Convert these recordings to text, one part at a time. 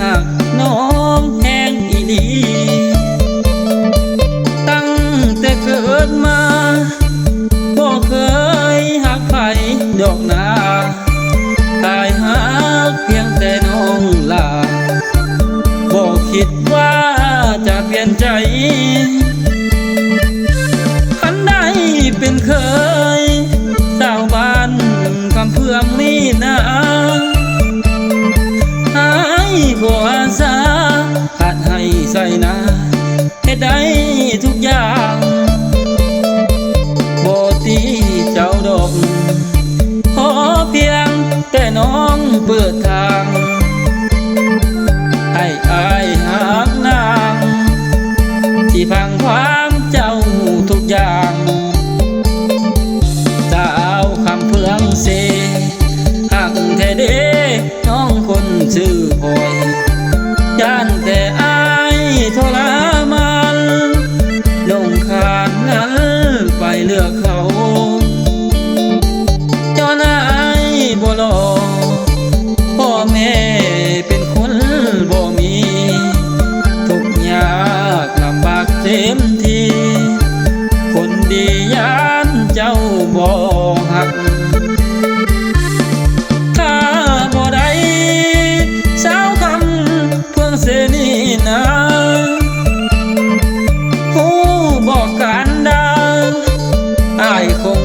หักน้องแห้งอีหลีตั้งแต่เกิดมาบ่เคยหักไผดอกนาตายหักเพียงแต่น้องลาบ่คิดว่าจะเปลี่ยนใจคันได้เป็นเคยสาวบ้านคำเพื่อมนี่นาบ่อาสาหัดให้ใส่นาเฮ็ดได้ทุกอย่างบ่ตีเจ้าดอกขอเพียงแต่น้องเปิดทางให้อายหักนางที่พังความเจ้าทุกอย่างสาวคำเพื่องเสหักแท้เด้น้องคนชื่อพลอยย่านแต่อายทรมานลงคานนั้นไปเลือกเขาจนอายบ่รอพ่อแม่เป็นคนบ่มีทุกยากลำบากเต็มทีคนดีย่านเจ้าบ่หักเสนีนาหูบอกกันดาอายคง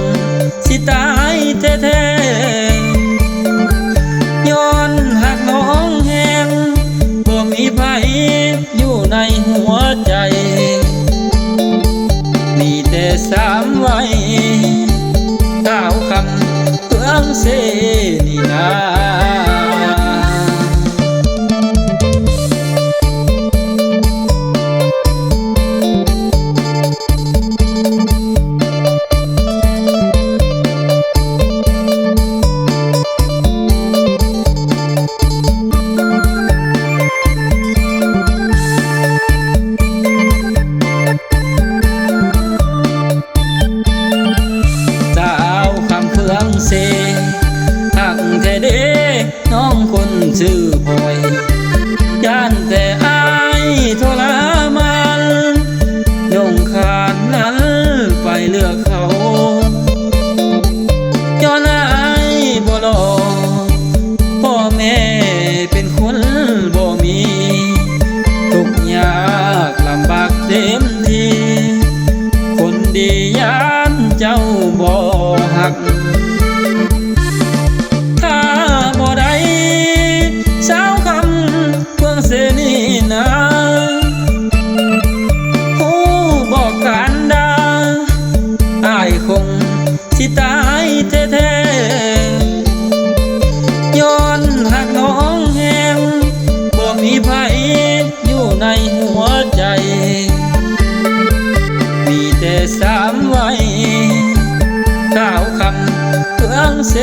สิตายแท้ๆย้อนหักน้องแห้งบ่มีไผอยู่ในหัวใจมีแต่สามไว้ก้าวคำเพื่องเสนีนาเสหักแท้เด้น้องคนชื่อพลอยย่านแต่อายทรมานลงคานนั้นไปเลือกเขาย้อนอายบ่รอพ่อแม่เป็นคนบ่มีทุกยากลำบากเต็มทีคนดีย่านเจ้าบ่หักเสนีนาหูบอกกันดาอายคงสิตายแท้ๆย้อนหักน้องแห้งบ่มีไผอยู่ในหัวใจมีแต่สามไว้ก้าวคำเพื่องเส